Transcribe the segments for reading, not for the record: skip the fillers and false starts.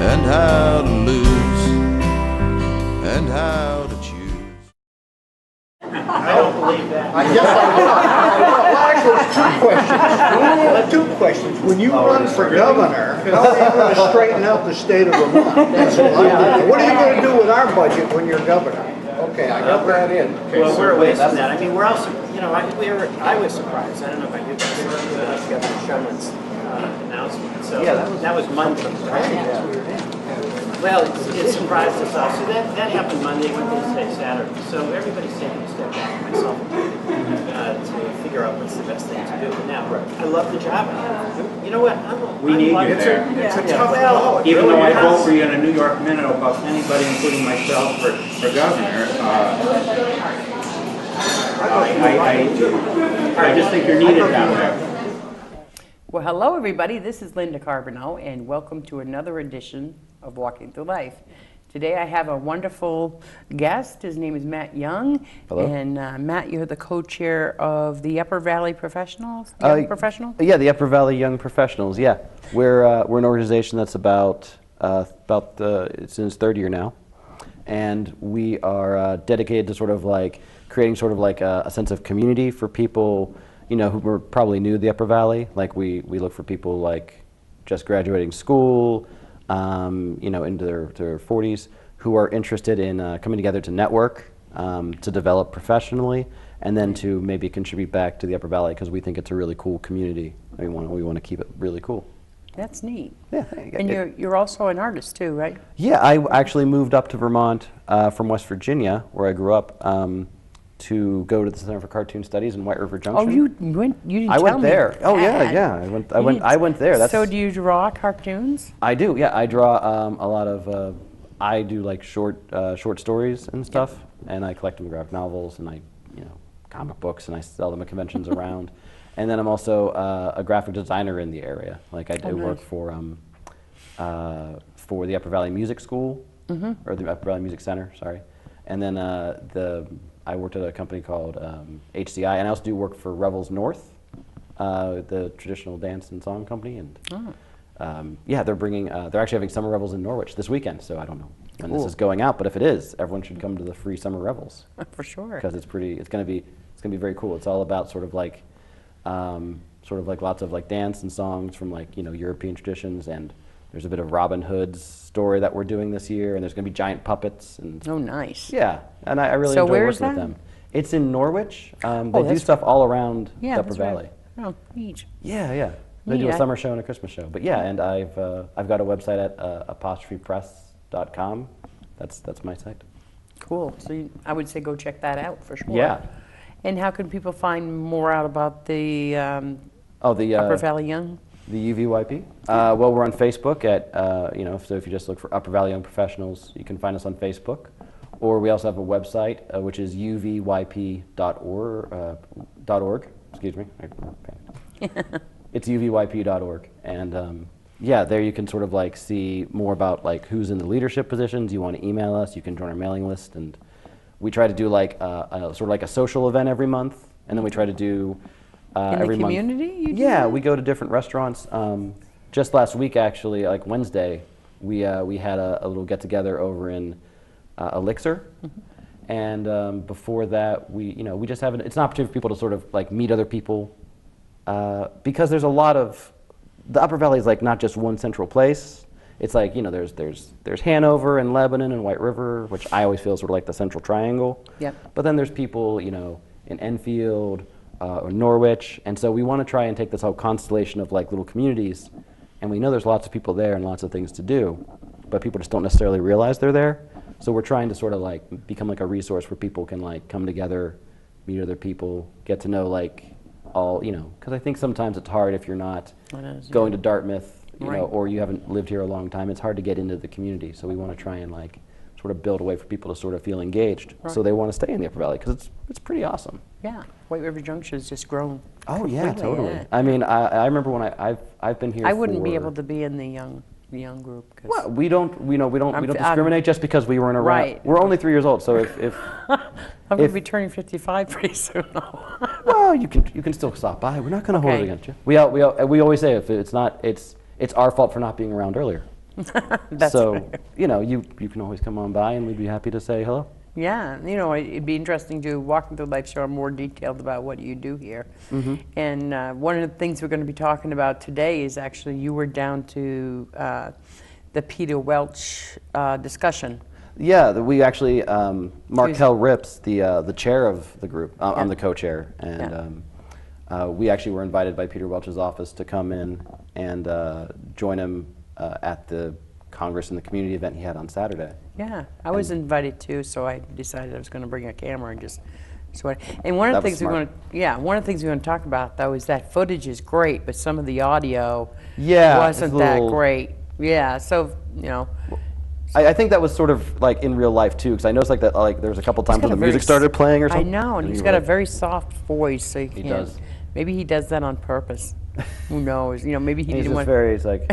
and how to lose, and how to choose. I don't believe that. I guess I will. Well, actually, it's two questions. When you run for governor, how are you going to straighten out the state of Vermont? That's what I'm doing. What are you going to do with our budget when you're governor? Okay, I got that in. Well, we're away from that. I mean, we're also, you know, I was surprised. I don't know about you guys, Governor Shumlin's announcement. So that was Monday, right? Well, it surprised us all. So that happened Monday, Wednesday, Saturday. So everybody's taking a step back, myself to figure out what's the best thing to do. Now, I love the job. You know what? We need you there. It's a tough sell. Even though I vote for you in a New York Minute about anybody, including myself, for governor, I just think you're needed down there. Well, hello everybody, this is Linda Carbonell and welcome to another edition of Walking Through Life. Today I have a wonderful guest. His name is Matt Young. Hello. And Matt, you're the co-chair of the Upper Valley Professionals? Professional? Yeah, the Upper Valley Young Professionals, yeah. We're an organization that's it's in its third year now. And we are dedicated to sort of like creating sort of like a sense of community for people, you know, who are probably new to the Upper Valley. Like we look for people like just graduating school, you know, into their 40s, who are interested in coming together to network, to develop professionally, and then to maybe contribute back to the Upper Valley because we think it's a really cool community. We want to keep it really cool. That's neat. Yeah. And you're also an artist too, right? Yeah, I actually moved up to Vermont from West Virginia, where I grew up, to go to the Center for Cartoon Studies in White River Junction. Oh, you went? You didn't I tell went me. there. Oh Dad. yeah. I went there. That's, so do you draw cartoons? I do. Yeah, I draw a lot of. I do like short stories and stuff, and I collect them in graphic novels, and I, you know, comic books, and I sell them at conventions around. And then I'm also a graphic designer in the area. Like I work for the Upper Valley Music School, or the Upper Valley Music Center. Sorry, and then I worked at a company called HCI, and I also do work for Revels North, the traditional dance and song company. And yeah, they're actually having summer revels in Norwich this weekend. So I don't know when this is going out, but if it is, everyone should come to the free summer revels. For sure. Because it's gonna be very cool. It's all about sort of like lots of like dance and songs from like, you know, European traditions, and there's a bit of Robin Hood's story that we're doing this year, and there's going to be giant puppets. And oh, nice. Yeah, and I really enjoy working with them. It's in Norwich. They do stuff all around the Upper Valley. Right. Oh, neat. Yeah. They do a summer show and a Christmas show. But yeah, and I've got a website at apostrophepress.com. That's my site. Cool. So I would say go check that out for sure. Yeah. And how can people find more out about the Upper Valley Young? The UVYP? Well, we're on Facebook at, you know, so if you just look for Upper Valley Young Professionals, you can find us on Facebook. Or we also have a website, which is uvyp.org. Excuse me. It's uvyp.org. And yeah, there you can sort of like see more about like who's in the leadership positions. You want to email us, you can join our mailing list. And we try to do like sort of like a social event every month. And then we try to do every month. In the community? Yeah, we go to different restaurants. Just last week, actually, like Wednesday, we had a little get-together over in Elixir. And before that, we just have it's an opportunity for people to sort of like meet other people, because there's a lot of, the Upper Valley is like not just one central place. It's like, you know, there's Hanover and Lebanon and White River, which I always feel is sort of like the central triangle. Yep. But then there's people, you know, in Enfield, or Norwich, and so we want to try and take this whole constellation of like little communities, and we know there's lots of people there and lots of things to do, but people just don't necessarily realize they're there. So we're trying to sort of like become like a resource where people can like come together, meet other people, get to know like all, you know, because I think sometimes it's hard if you're not going to Dartmouth, you know, or you haven't lived here a long time. It's hard to get into the community, so we want to try and like sort of build a way for people to sort of feel engaged, so they want to stay in the Upper Valley because it's pretty awesome. Yeah, White River Junction has just grown. Oh yeah, quickly, totally. yeah. I mean, I remember when I've been here. I wouldn't be able to be in the young group. Well, we don't discriminate just because we weren't around. Right. We're only 3 years old, so if I'm going to be turning 55 pretty soon. well, you can still stop by. We're not going to hold it against you. We always say if it's our fault for not being around earlier. That's so, right. you know, you can always come on by and we'd be happy to say hello. Yeah, you know, it'd be interesting to Walking Through Life show more detailed about what you do here. And one of the things we're going to be talking about today is actually you were down to the Peter Welch discussion. Yeah, we actually, Markel Rips, the chair of the group, I'm the co-chair, and we actually were invited by Peter Welch's office to come in and join him at the Congress and the community event he had on Saturday. Yeah, I was invited too, so I decided I was going to bring a camera and just sort of. And one of the things we're going to, one of the things we're going to talk about though is that footage is great, but some of the audio wasn't that great. Yeah, so you know. I think that was sort of like in real life too, because I noticed like that there was a couple times when the music started playing or something. I know, and he's got a very soft voice, so you can't. He does. Maybe he does that on purpose. Who knows? You know, maybe he didn't want. He's like.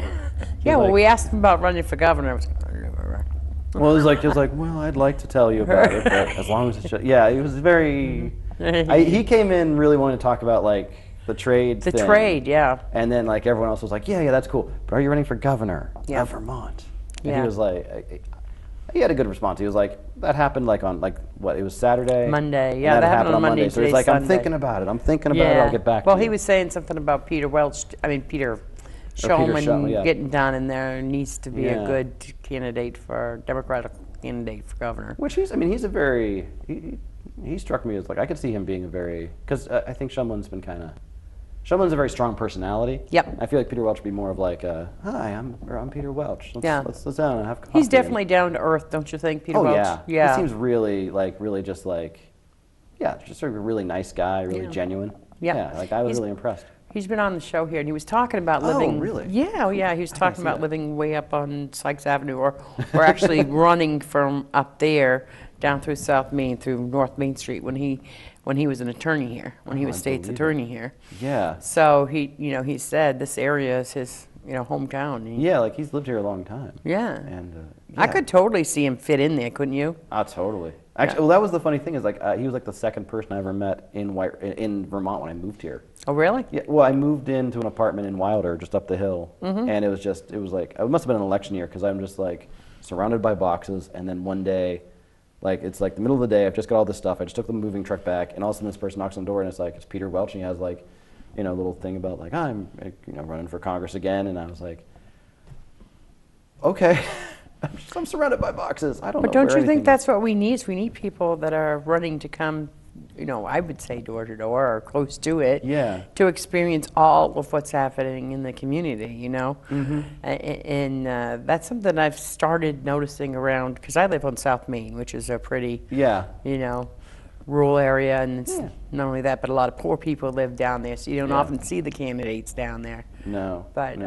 Yeah, well, we asked him about running for governor. Well, it was like, well, I'd like to tell you about it, but as long as it's just, yeah, he was very. He came in really wanting to talk about like the trade. The trade, yeah. And then like everyone else was like, yeah, that's cool, but are you running for governor of Vermont? And he was like, he had a good response. He was like, that happened like on like what? It was Saturday. Monday, yeah, that happened on Monday. So he's like, I'm thinking about it. I'm thinking about it. I'll get back. Well, to you. he was saying something about Peter Welch. I mean, Peter Shulman getting down in there needs to be a good candidate for Democratic candidate for governor. Which he's, I mean, he's a very. He struck me as like I could see him being a very because I think Shumlin's been kind of. Shumlin's a very strong personality. Yep. I feel like Peter Welch would be more of like, hi, I'm Peter Welch. Let's sit down and have coffee. He's definitely down to earth, don't you think, Peter Welch? Oh, yeah. He seems really, just sort of a really nice guy, really genuine. Yep. Yeah, like I was really impressed. He's been on the show here, and he was talking about living. Oh, really? Yeah, he was talking about living way up on Sykes Avenue, or actually running from up there down through South Main, through North Main Street when he was an attorney here, when he was state's attorney here. Yeah. So he said this area is his, hometown. Yeah, like he's lived here a long time. Yeah. And I could totally see him fit in there, couldn't you? Totally. Actually, well, that was the funny thing is like he was like the second person I ever met in Vermont when I moved here. Oh, really? Yeah. Well, I moved into an apartment in Wilder, just up the hill, and it was like it must have been an election year because I'm just like surrounded by boxes, and then one day. Like, it's like the middle of the day, I've just got all this stuff, I just took the moving truck back, and all of a sudden this person knocks on the door, and it's like, it's Peter Welch, and he has like, a little thing about like, I'm, running for Congress again, and I was like, okay, I'm surrounded by boxes, I don't know. But don't you think that's what we need? Is we need people that are running to come, I would say door to door or close to it, to experience all of what's happening in the community, And that's something I've started noticing around, because I live on South Main, which is a pretty, rural area, and it's not only that, but a lot of poor people live down there, so you don't often see the candidates down there. No. But,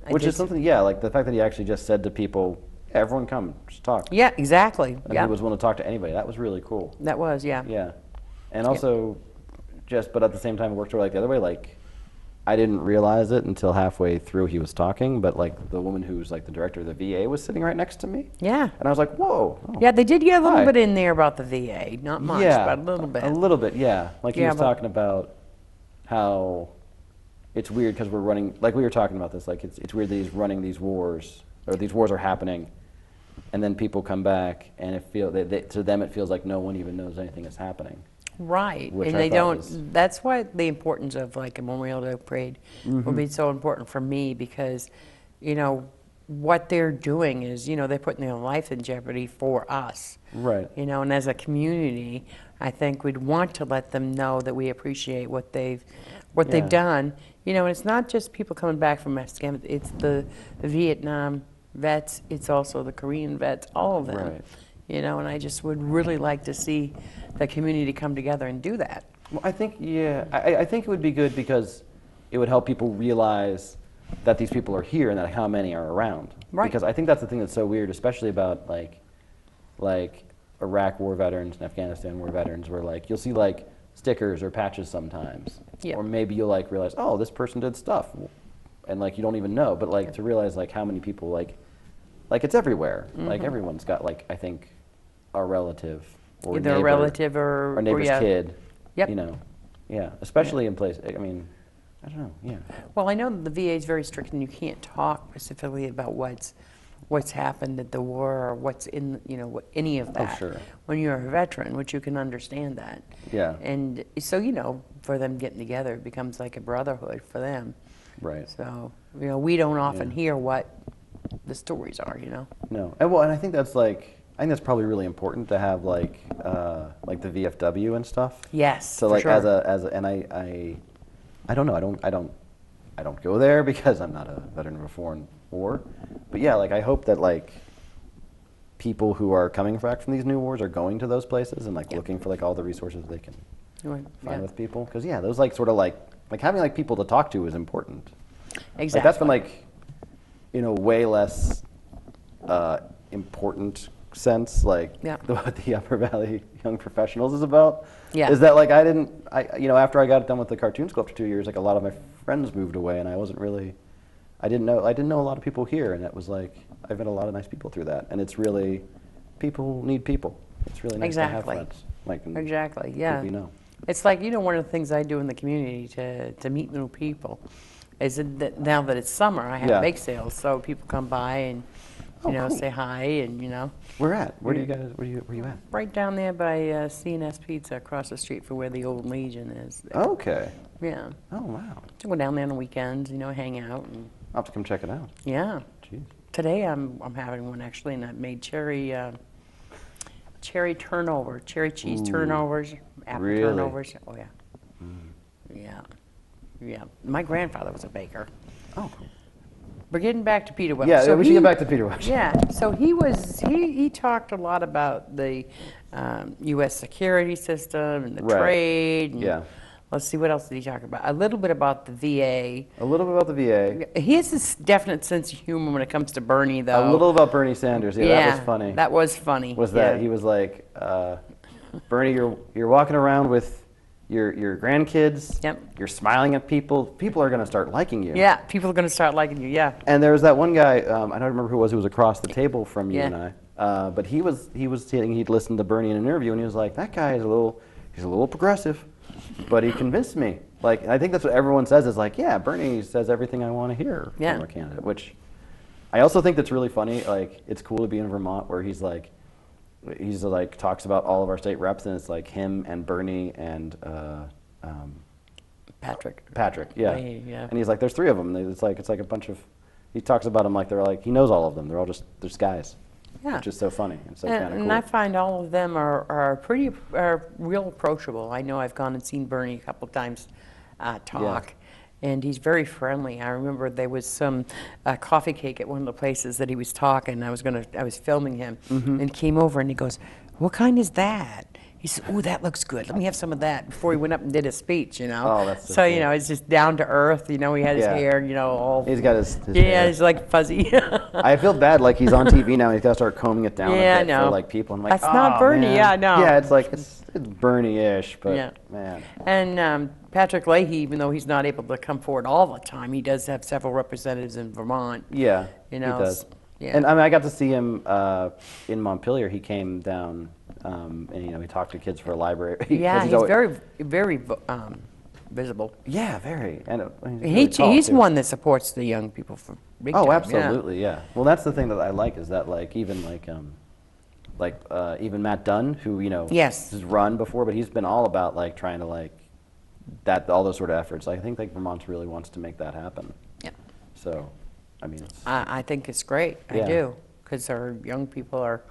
which is something, like the fact that he actually just said to people, everyone come, just talk. Yeah, exactly. And he was willing to talk to anybody. That was really cool. That was, yeah. Yeah. And also, but at the same time, it worked like the other way. Like, I didn't realize it until halfway through he was talking, but like the woman who's like the director of the VA was sitting right next to me. Yeah. And I was like, whoa. Oh, yeah, they did get a little bit in there about the VA. Not much, but a little bit. A little bit, yeah. Like he was talking about how it's weird because we're running, like we were talking about this, like it's weird that he's running these wars, or these wars are happening, and then people come back and to them it feels like no one even knows anything is happening. Right, and they don't. That's why the importance of like a Memorial Day parade will be so important for me, because, what they're doing is, they're putting their life in jeopardy for us. Right. And as a community, I think we'd want to let them know that we appreciate what they've done. And it's not just people coming back from Afghanistan. It's the Vietnam vets. It's also the Korean vets. All of them. Right. And I just would really like to see the community come together and do that. Well, I think, I think it would be good because it would help people realize that these people are here and that how many are around. Right. Because I think that's the thing that's so weird, especially about like Iraq war veterans and Afghanistan war veterans, where like you'll see like stickers or patches sometimes, or maybe you'll like realize, oh, this person did stuff, and like you don't even know, but like to realize like how many people like it's everywhere. Like everyone's got like I think a relative or either neighbor, a relative or neighbor's kid. Yep. Especially in places. I mean, I don't know. Yeah. Well, I know that the VA is very strict, and you can't talk specifically about what's what's happened at the war or what's in, any of that. sure. When you're a veteran, which you can understand that. Yeah. And so, for them getting together, it becomes like a brotherhood for them. Right. So, we don't often hear what the stories are, No. And I think that's probably really important to have like the VFW and stuff. Yes. So for like sure. and I don't know. I don't go there because I'm not a veteran of a foreign war. But yeah, like I hope that like people who are coming back from these new wars are going to those places and like looking for like all the resources they can find with people. Because those like sort of like having like people to talk to is important. Exactly. Like that's been like way less important sense like what the Upper Valley Young Professionals is about. Yeah. Is that like after I got done with the cartoon school after 2 years, like a lot of my friends moved away and I didn't know a lot of people here, and it was like I've met a lot of nice people through that, and it's really people need people. It's really nice to have friends. Exactly. Yeah. People It's like one of the things I do in the community to meet new people is that now that it's summer, I have bake sales, so people come by and cool. say hi and Where at? Where you at? right down there by C&S Pizza across the street from where the old Legion is. Okay. Yeah. Oh wow. To go down there on the weekends, hang out and I'll have to come check it out. yeah. Jeez. Today I'm having one actually, and I made cherry turnover, cherry cheese turnovers, apple really? turnovers. Oh yeah. Yeah. Yeah. My grandfather was a baker. Oh, cool. We're getting back to Peter Welch. Yeah, So we should get back to Peter Welch. Yeah, so he talked a lot about the U.S. security system and the trade. And let's see, what else did he talk about? A little bit about the VA. A little bit about the VA. He has this definite sense of humor when it comes to Bernie, though. A little about Bernie Sanders. Yeah, that was funny. That was funny. He was like, Bernie, you're walking around with your grandkids. Yep. You're smiling at people. People are going to start liking you. Yeah, people are going to start liking you. Yeah. And there was that one guy. I don't remember who it was across the table from you and I. But he was saying he'd listened to Bernie in an interview, and he was like, that guy is a little progressive, but he convinced me. Like, I think that's what everyone says is like, yeah, Bernie says everything I want to hear from a candidate. Which I also think that's really funny. Like, it's cool to be in Vermont where he's like talks about all of our state reps, and it's like him and Bernie and Patrick, yeah. Yeah. And he's like, there's three of them. It's like a bunch of. He talks about them like he knows all of them. They're all just guys. Yeah. Which is so funny and so kind of cool. And I find all of them are real approachable. I know I've gone and seen Bernie a couple of times talk. And he's very friendly. I remember there was some coffee cake at one of the places that he was talking. I was filming him, and came over and he goes, "What kind is that?" He said, "Oh, that looks good. Let me have some of that." Before he went up and did his speech, Oh, that's so cool. it's just down to earth. He had his hair, all. He's got his hair. He's like fuzzy. I feel bad, like he's on TV now. And he's got to start combing it down a bit for like people. I'm like, that's not Bernie. Man. Yeah, no. Yeah, it's like it's Bernie-ish, but man. And Patrick Leahy, even though he's not able to come forward all the time, he does have several representatives in Vermont. Yeah, he does. Yeah. And I got to see him in Montpelier. He came down, and he talked to kids for a library. Yeah, he's very, very visible. Yeah, very. And he's one that supports the young people for big time. Oh, absolutely, yeah. Well, that's the thing that I like is that even even Matt Dunn, who has run before, but he's been all about trying to all those sort of efforts. I think Vermont really wants to make that happen. Yeah. So, I mean, I think it's great. I do, because our young people are,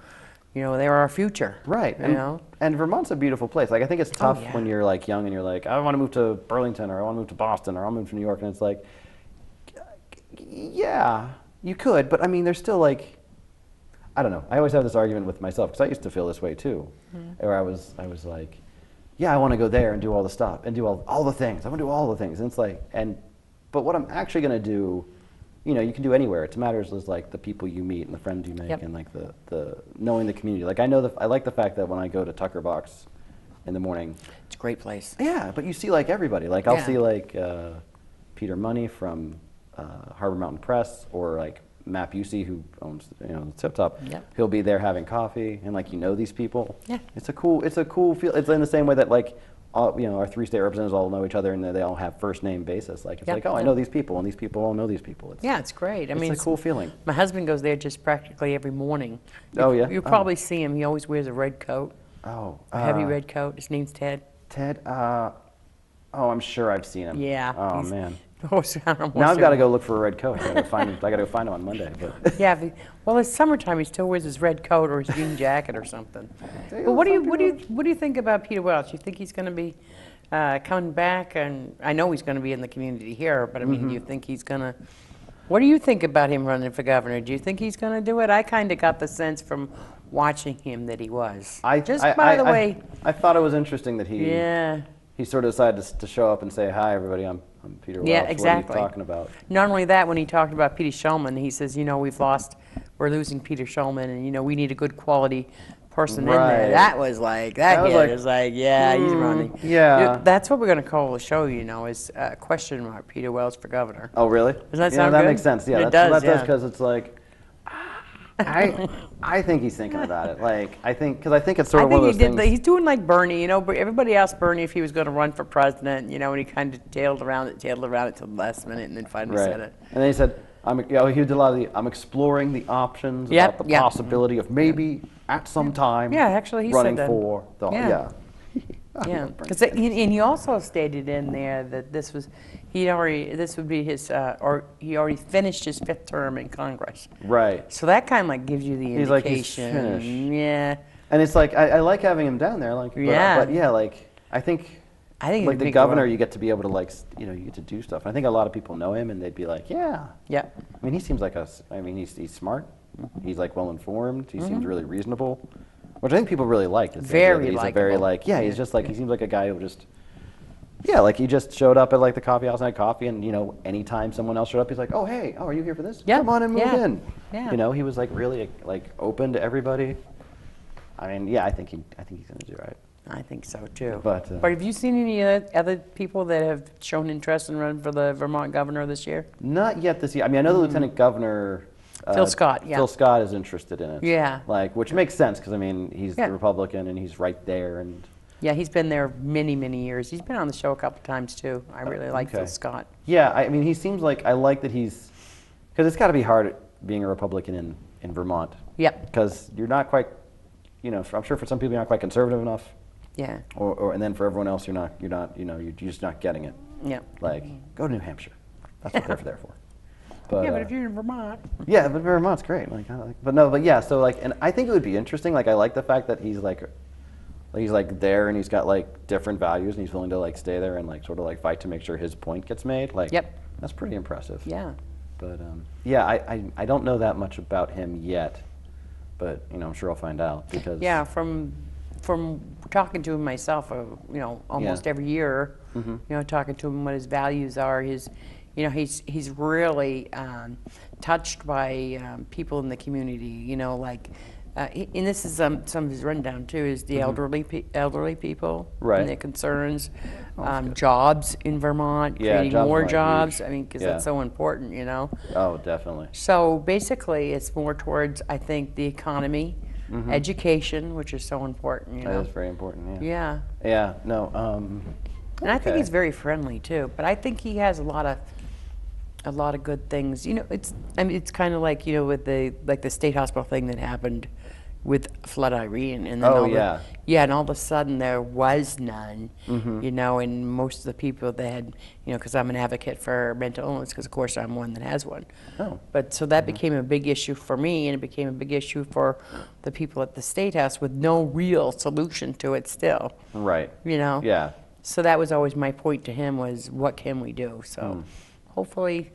they're our future. Right. And Vermont's a beautiful place. I think it's tough when you're young and you're like, I want to move to Burlington, or I want to move to Boston, or I want to move to New York, and it's like, yeah, you could, but I mean, there's still I don't know. I always have this argument with myself because I used to feel this way too, where I was like, yeah, I want to go there and do all the stuff and do all the things. I want to do all the things, and it's but what I'm actually going to do, you can do anywhere. It matters is the people you meet and the friends you make and the knowing the community. I know I like the fact that when I go to Tucker Box in the morning, it's a great place. Yeah, but you see everybody. I'll see Peter Money from Harbor Mountain Press, or Matt Busey, who owns the Tip Top. Yep. He'll be there having coffee, and these people. Yeah. It's a cool feel. It's in the same way that all, you know, our 3 state representatives all know each other and they all have first name basis. Like it's Yep. like, oh, I know these people and these people all know these people. It's, Yeah, it's great. I mean, it's a cool feeling. My husband goes there just practically every morning. Oh, yeah? You'll probably see him. He always wears a red coat, Oh, a heavy red coat. His name's Ted. Ted. Oh, I'm sure I've seen him. Yeah. Oh he's- man. almost- I don't know, Now I've almost got to go look for a red coat. I got to go find him on Monday. But Yeah, well, it's summertime. He still wears his red coat or his jean jacket or something. But what do you think about Peter Welch? You think he's going to be coming back? And I know he's going to be in the community here, but I mean, do you think he's going to? What do you think about him running for governor? Do you think he's going to do it? I kind of got the sense from watching him that he was. By the way, I thought it was interesting that yeah. he sort of decided to show up and say, "Hi, everybody. I'm Peter Welch." Yeah, exactly. What are you talking about? Not only that, when he talked about Peter Shulman, he says, you know, we're losing Peter Shulman, and you know, we need a good quality person in there. Right. That was like, yeah, he's running. yeah. That's what we're going to call the show, you know, is question mark, Peter Welch for governor. Oh, really? Does that Yeah, sound that good? makes sense. Yeah, It that does, does yeah. because it's like, I think he's thinking about it. Like, I think it's sort I of one think of those things. he's doing like Bernie, you know, but everybody asked Bernie if he was going to run for president, you know, and he kind of tailed around it till the last minute and then finally Right. said it. And then he said, he did a lot of I'm exploring the options Yep, about the yep. possibility of maybe at some time Yeah, actually, he said running that. for the, Yeah. Yeah, because and he also stated in there that this would be his, or he already finished his 5th term in Congress. Right. So that kind of like gives you the He's indication. like, he's finished. Yeah. And it's like, I like having him down there. Like, Yeah. But yeah, like, I think he's like a the big governor, role. you get to be able to like, you know, you get to do stuff. And I think a lot of people know him and they'd be like, yeah. Yeah. I mean, he seems like he's smart. He's like well informed. He seems really reasonable, which I think people really like. It's the idea Very that he's a very likable. like, yeah, he's just like, he seems like a guy who just, yeah, like he just showed up at like the coffee house and had coffee, and you know, anytime someone else showed up, he's like, oh hey, oh are you here for this? Yeah, Come on and move yeah, in. yeah. You know, he was like really like open to everybody. I mean, yeah, I think he's gonna do right. I think so too. But have you seen any other people that have shown interest in running for the Vermont governor this year? Not yet this year. I mean, I know the lieutenant governor. Phil Scott, yeah. Phil Scott is interested in it. Yeah. Like, which makes sense because I mean, he's Yeah. the Republican and he's right there, and Yeah, he's been there many, many years. He's been on the show a couple times too. I really like okay. Phil Scott. yeah, I mean, he seems like I like that he's because it's got to be hard being a Republican in Vermont. Yep. Because you're not quite, you know, I'm sure for some people you're not quite conservative enough, Yeah. and then for everyone else you're not, you know, you're just not getting it. Yeah. Like, go to New Hampshire. That's what they're there for. But, Yeah, but if you're in Vermont. yeah, but Vermont's great. Like, but yeah. So like, and I think it would be interesting. Like, I like the fact that he's like there and he's got like different values and he's willing to like stay there and like sort of like fight to make sure his point gets made. Like, Yep. that's pretty impressive. Yeah. But yeah, I don't know that much about him yet, but you know, I'm sure I'll find out because Yeah, from talking to him myself, you know, almost Yeah. every year, Mm-hmm. you know, talking to him what his values are, you know, he's really touched by people in the community, you know, like, and this is some of his rundown too, is the elderly people Mm-hmm. Right. and their concerns, jobs in Vermont, Yeah, creating jobs more are jobs. huge. I mean, because Yeah. that's so important, you know. Oh, definitely. So basically, it's more towards, I think, the economy, education, which is so important, you That know. is very important. Yeah. Yeah. Yeah. No. And I think okay. he's very friendly too. But I think he has a lot of good things. You know, it's kind of like, you know, with the state hospital thing that happened with Flood Irene, and then Oh, yeah. and all of a sudden there was none. You know, and most of the people that had, you know, because I'm an advocate for mental illness, because of course I'm one that has one. Oh. But so that became a big issue for me, and it became a big issue for the people at the State House with no real solution to it still. Right. You know. Yeah. So that was always my point to him was, what can we do? So hopefully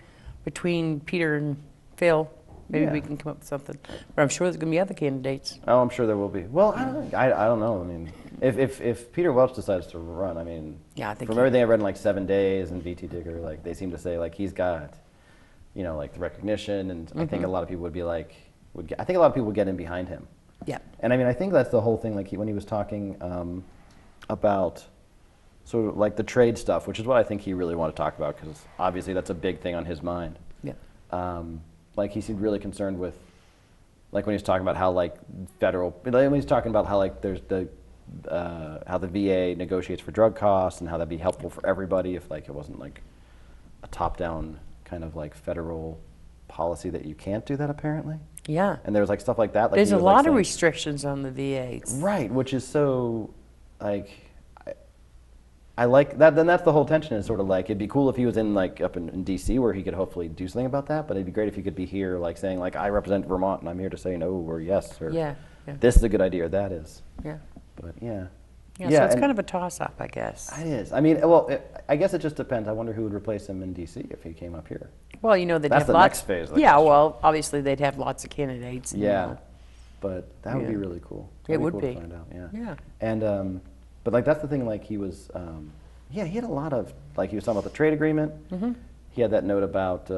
between Peter and Phil, maybe Yeah. we can come up with something. But I'm sure there's going to be other candidates. Oh, I'm sure there will be. Well, I don't know. I mean, if Peter Welch decides to run, I mean, Yeah, I think from he- everything I read in like 7 Days and VT Digger, like they seem to say like he's got, you know, like the recognition, and I think a lot of people would be like, I think a lot of people would get in behind him. Yeah. And I mean, I think that's the whole thing. Like when he was talking about sort of like the trade stuff, which is what I think he really wanted to talk about, because obviously that's a big thing on his mind. Yeah. Like he seemed really concerned with, like when he was talking about how like federal, like when he's talking about how like there's the the VA negotiates for drug costs and how that'd be helpful for everybody if like it wasn't like a top-down kind of like federal policy that you can't do that apparently. Yeah. And there was like stuff like that. Like There's he a was, like, lot of saying- restrictions on the VA. Right, which is so like I like that. Then that's the whole tension is sort of like it'd be cool if he was in like up in DC where he could hopefully do something about that. But it'd be great if he could be here like saying like I represent Vermont and I'm here to say no or yes or Yeah. this is a good idea or that is. Yeah. But yeah. Yeah, so it's and kind of a toss-up, I guess. it is. I mean, well, I guess it just depends. I wonder who would replace him in DC if he came up here. Well, you know, they'd That's have the lots. next phase of the Yeah, question. well, obviously they'd have lots of candidates. you Yeah. know. But that would be Yeah. really cool. It That'd would cool be. To find out, yeah. Yeah. And but like that's the thing. Like he was, yeah, he had a lot of like he was talking about the trade agreement. Mm-hmm. He had that note about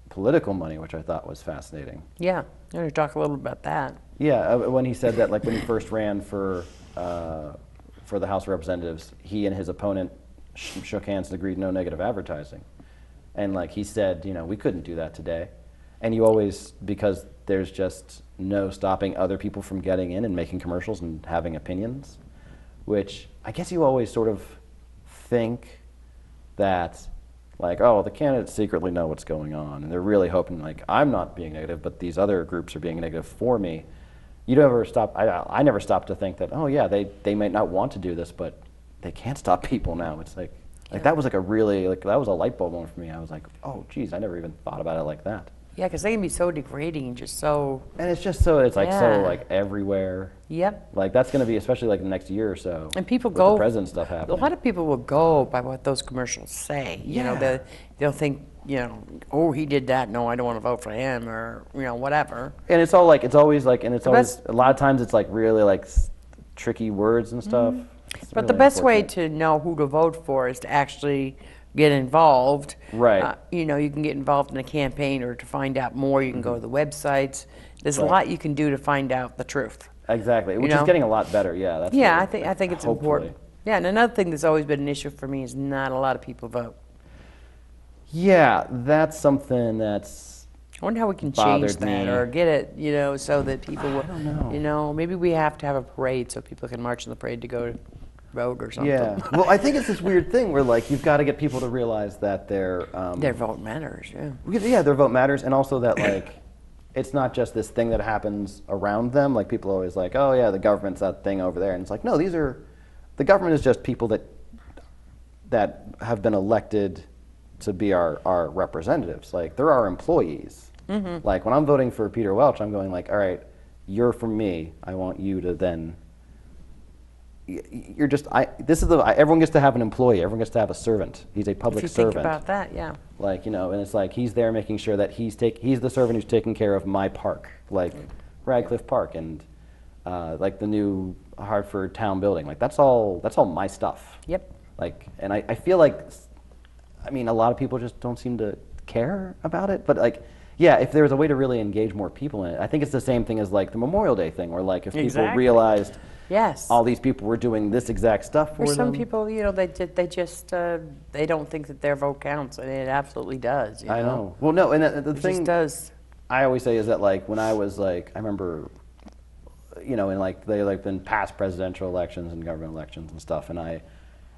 political money, which I thought was fascinating. Yeah, I'm going to talk a little about that. Yeah, when he said that, like when he first ran for the House of Representatives, he and his opponent shook hands and agreed no negative advertising. And like he said, you know, we couldn't do that today. And you always, because there's just no stopping other people from getting in and making commercials and having opinions, which I guess you always sort of think that like, oh, the candidates secretly know what's going on and they're really hoping like I'm not being negative, but these other groups are being negative for me. You don't ever stop, I never stopped to think that, oh yeah, they might not want to do this, but they can't stop people now. It's like that was like a really, like that was a light bulb moment for me. I was like, oh geez, I never even thought about it like that. Yeah, because they can be so degrading, just so. And it's just so, it's like so Yeah. like everywhere. Yep. Like that's going to be, especially like the next year or so. And people with go. the president stuff A happening. lot of people will go by what those commercials say. You know, Yeah. they'll think, you know, oh, he did that. No, I don't want to vote for him, or you know, whatever. And it's all like, it's always like, and it's The always, best- a lot of times it's like really like tricky words and stuff. It's But the really best way unfortunate. to know who to vote for is to actually get involved. Right. You know, you can get involved in a campaign, or to find out more, you can go to the websites. There's a Right. lot you can do to find out the truth. Exactly, which know? is getting a lot better. Yeah, that's Yeah, really, I think it's hopefully. important. Yeah, and another thing that's always been an issue for me is not a lot of people vote. Yeah, that's something that's I wonder how we can change bothered that, me. or get it, you know, so that people will, don't know. you know, maybe we have to have a parade so people can march in the parade to go to vote or something. Yeah. Well, I think it's this weird thing where like you've got to get people to realize that their Their vote matters, yeah. yeah, their vote matters, and also that like it's not just this thing that happens around them. Like people are always like, oh yeah, the government's that thing over there, and it's like no, the government is just people that have been elected to be our representatives. Like they're our employees. Mm-hmm. Like when I'm voting for Peter Welch, I'm going like, all right, you're from me. I want you to then. You're just everyone gets to have an employee. Everyone gets to have a servant. He's a public If you servant. think about that, yeah. Like, you know, and it's like he's there making sure that he's the servant who's taking care of my park, like Radcliffe Park and like the new Hartford town building. Like that's all my stuff. Yep. Like, and I feel like, I mean, a lot of people just don't seem to care about it. But like, yeah, if there was a way to really engage more people in it, I think it's the same thing as like the Memorial Day thing, where like if people Exactly. realized Yes. all these people were doing this exact stuff for For some them. people, you know, they just they don't think that their vote counts, and it absolutely does. You I know. Well, no, and the It thing just does. I always say is that like when I was like I remember, you know, in like they like been past presidential elections and government elections and stuff, and I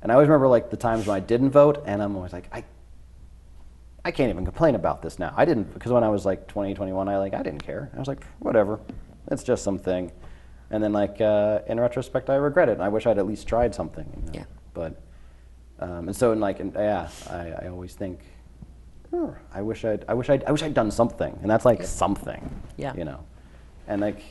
always remember like the times when I didn't vote, and I'm always like I can't even complain about this now. I didn't, because when I was like 20, 21, I didn't care. I was like whatever, it's just something, and then like in retrospect I regret it. And I wish I'd at least tried something. You know? Yeah. But and so in like I always think. I wish I'd done something, and that's like something. Yeah. You know, and like,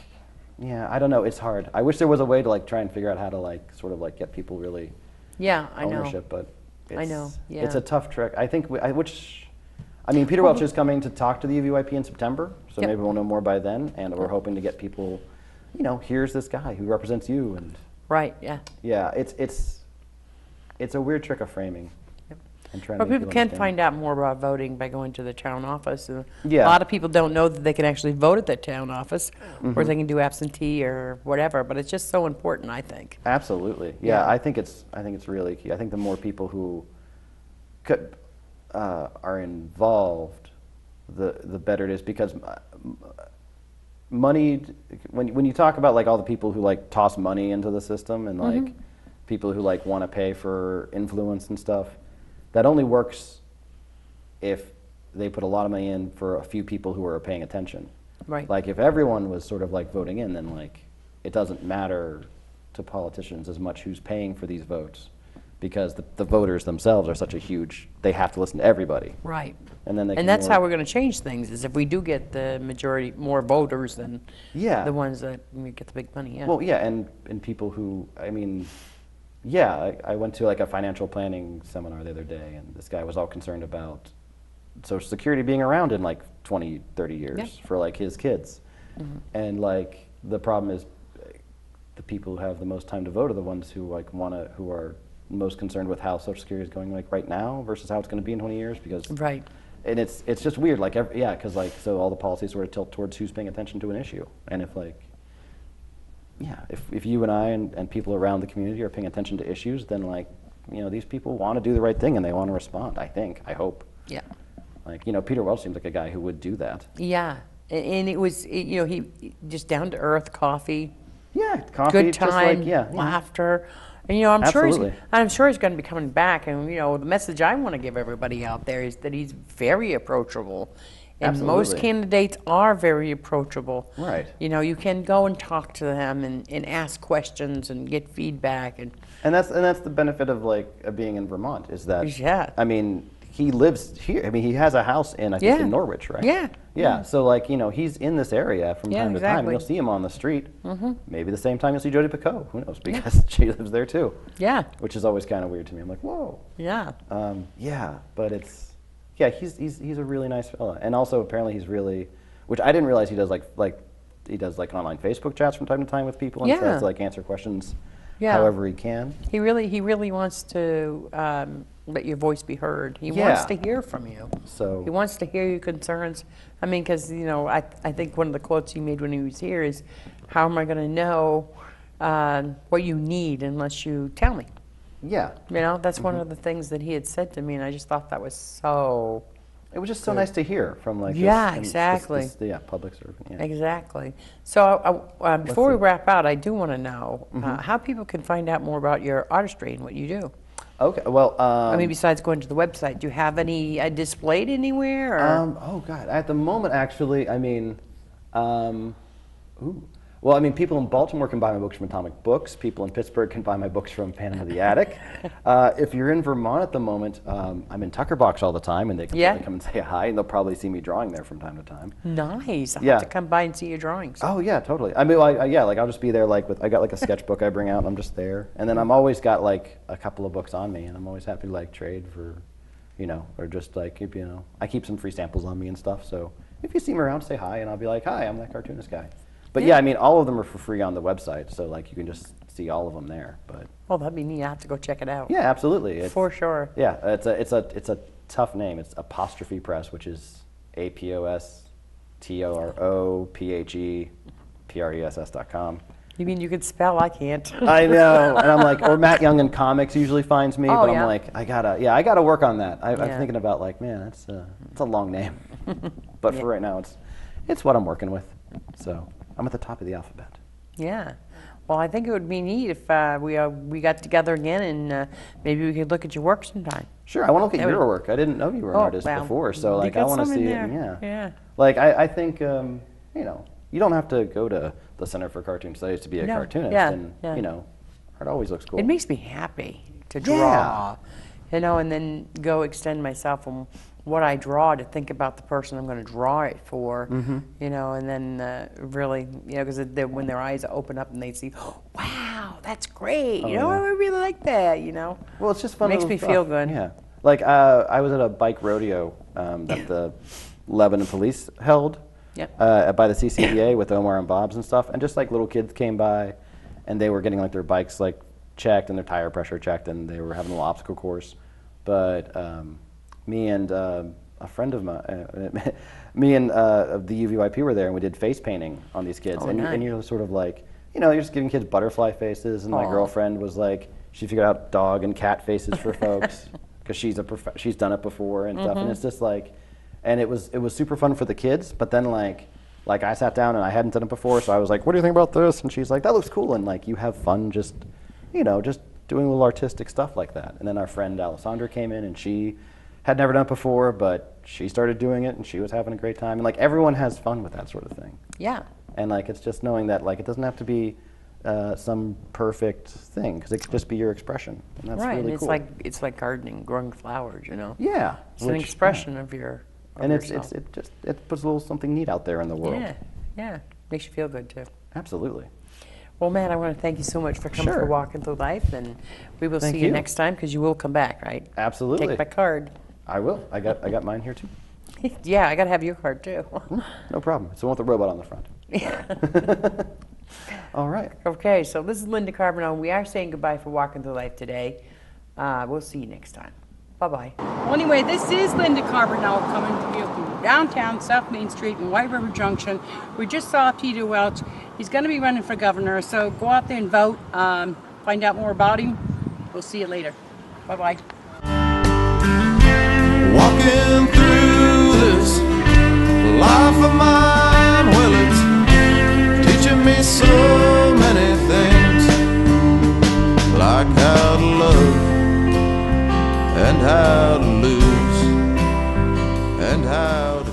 yeah, I don't know. It's hard. I wish there was a way to like try and figure out how to like sort of like get people really Yeah, I know. ownership, but it's, I know, yeah. it's a tough trick. I think I mean, Peter Welch is coming to talk to the UVYP in September, so Yep. maybe we'll know more by then, and we're hoping to get people. You know, here's this guy who represents you, and Right, yeah. yeah, it's a weird trick of framing. And trying to But make people can understand. find out more about voting by going to the town office. Yeah. A lot of people don't know that they can actually vote at the town office, Mm-hmm. or they can do absentee or whatever, but it's just so important, I think. Absolutely, yeah. Yeah. I think it's really key. I think the more people who are involved, the better it is, because money, when you talk about like all the people who like toss money into the system and like people who like want to pay for influence and stuff, that only works if they put a lot of money in for a few people who are paying attention. Right. Like if everyone was sort of like voting in, then like it doesn't matter to politicians as much who's paying for these votes, because the voters themselves are such a huge, they have to listen to everybody. Right. And then they can And that's more- how we're going to change things, is if we do get the majority, more voters than the ones that get the big money, Well, yeah, and people who, I mean, yeah, I went to like a financial planning seminar the other day, and this guy was all concerned about Social Security being around in like 20, 30 years for like his kids. And like the problem is the people who have the most time to vote are the ones who like who are most concerned with how Social Security is going like right now versus how it's going to be in 20 years, because Right. and it's just weird, like because like so all the policies sort of tilt towards who's paying attention to an issue, and if like if you and I and people around the community are paying attention to issues, then like these people want to do the right thing and they want to respond. I hope. Yeah. Like Peter Welch seems like a guy who would do that. Yeah. And it was, he just down to earth, coffee. Yeah, coffee, Good just time, like laughter. And I'm Absolutely. sure he's going to be coming back. And the message I want to give everybody out there is that he's very approachable. And most Absolutely. candidates are very approachable. Right. You can go and talk to them and ask questions and get feedback. And that's the benefit of of being in Vermont, is that I mean, he lives here. I mean, he has a house in I think in Norwich, right? Yeah. Yeah. So he's in this area from time to time. exactly. You'll see him on the street. Maybe the same time you'll see Jody Picoult. Who knows? Because she lives there too. Yeah. Which is always kind of weird to me. I'm like, whoa. Yeah. But it's he's a really nice fella, and also apparently he's really, which I didn't realize he does he does online Facebook chats from time to time with people and stuff to answer questions however he can. He really wants to let your voice be heard. He wants to hear from you. So He wants to hear your concerns. I mean, because I think one of the quotes he made when he was here is, "How am I going to know what you need unless you tell me?" Yeah. That's one of the things that he had said to me, and I just thought that was so. It was just so nice to hear from exactly. This public servant. Yeah. Exactly. So before we wrap out, I do want to know how people can find out more about your artistry and what you do. Okay. Well, I mean, besides going to the website, do you have any displayed anywhere? Or? Oh God, at the moment, actually, I mean, well, I mean, people in Baltimore can buy my books from Atomic Books. People in Pittsburgh can buy my books from Phantom of the Attic. If you're in Vermont at the moment, I'm in Tucker Box all the time, and they can come and say hi, and they'll probably see me drawing there from time to time. Nice. I'll have to come by and see your drawings. Oh yeah, totally. I mean, I'll just be there I got a sketchbook I bring out, and I'm just there. And then I'm always got a couple of books on me, and I'm always happy to trade for, or just I keep some free samples on me and stuff. So if you see me around, say hi, and I'll be like, hi, I'm that cartoonist guy. But I mean, all of them are for free on the website, so you can just see all of them there. But well, that'd be neat. I have to go check it out. yeah, absolutely. For sure. Yeah, it's a tough name. It's Apostrophe Press, which is APOSTROPHEPRESS.com. You mean you could spell? I can't. I know, and I'm or Matt Young in Comics usually finds me, but I'm I gotta work on that. I'm thinking about man, it's a long name, but for right now, it's what I'm working with. So I'm at the top of the alphabet. Yeah. Well, I think it would be neat if we got together again and maybe we could look at your work sometime. Sure, I want to look at your work. I didn't know you were an artist before, so I want to see it. Yeah. I think you don't have to go to the Center for Cartoon Studies to be a cartoonist, and art always looks cool. It makes me happy to draw, and then go extend myself from what I draw to think about the person I'm going to draw it for, and then really, because when their eyes open up and they see, wow, that's great, I really like that, Well, it's just fun. It makes me feel good. Yeah. I was at a bike rodeo that the Lebanon police held by the CCDA with Omar and Bob's and stuff, and just little kids came by, and they were getting their bikes checked and their tire pressure checked, and they were having a little obstacle course, but me and a friend of mine, me and the UVYP were there, and we did face painting on these kids. And you're sort of you're just giving kids butterfly faces. And my girlfriend was she figured out dog and cat faces for folks because she's done it before and stuff. And it's just and it was super fun for the kids. But then like I sat down and I hadn't done it before, so I was like, what do you think about this? And she's like, that looks cool. And like you have fun just, you know, just doing little artistic stuff like that. And then our friend Alessandra came in and she had never done it before, but she started doing it and she was having a great time. And like everyone has fun with that sort of thing. Yeah. And like it's just knowing that like it doesn't have to be some perfect thing, because it could just be your expression, and that's right, really and cool. it's like gardening, growing flowers, you know. Yeah, It's an expression of your. Of and yourself. it puts a little something neat out there in the world. Yeah, yeah, makes you feel good too. Absolutely. Well, Matt, I want to thank you so much for coming Sure. for Walking Through Life, and we will Thank see you you. next time, because you will come back, right? Absolutely. Take my card. I will. I got mine here too. Yeah, I got to have your card too. No problem. It's the one with the robot on the front. All right. Okay, so this is Linda Carbonell. We are saying goodbye for Walking Through Life today. We'll see you next time. Bye-bye. Well, anyway, this is Linda Carbonell coming to you from downtown South Main Street in White River Junction. We just saw Peter Welch. He's going to be running for governor, so go out there and vote. Find out more about him. We'll see you later. Bye-bye. Walking through this life of mine, well, it's teaching me so many things, like how to love and how to lose and how to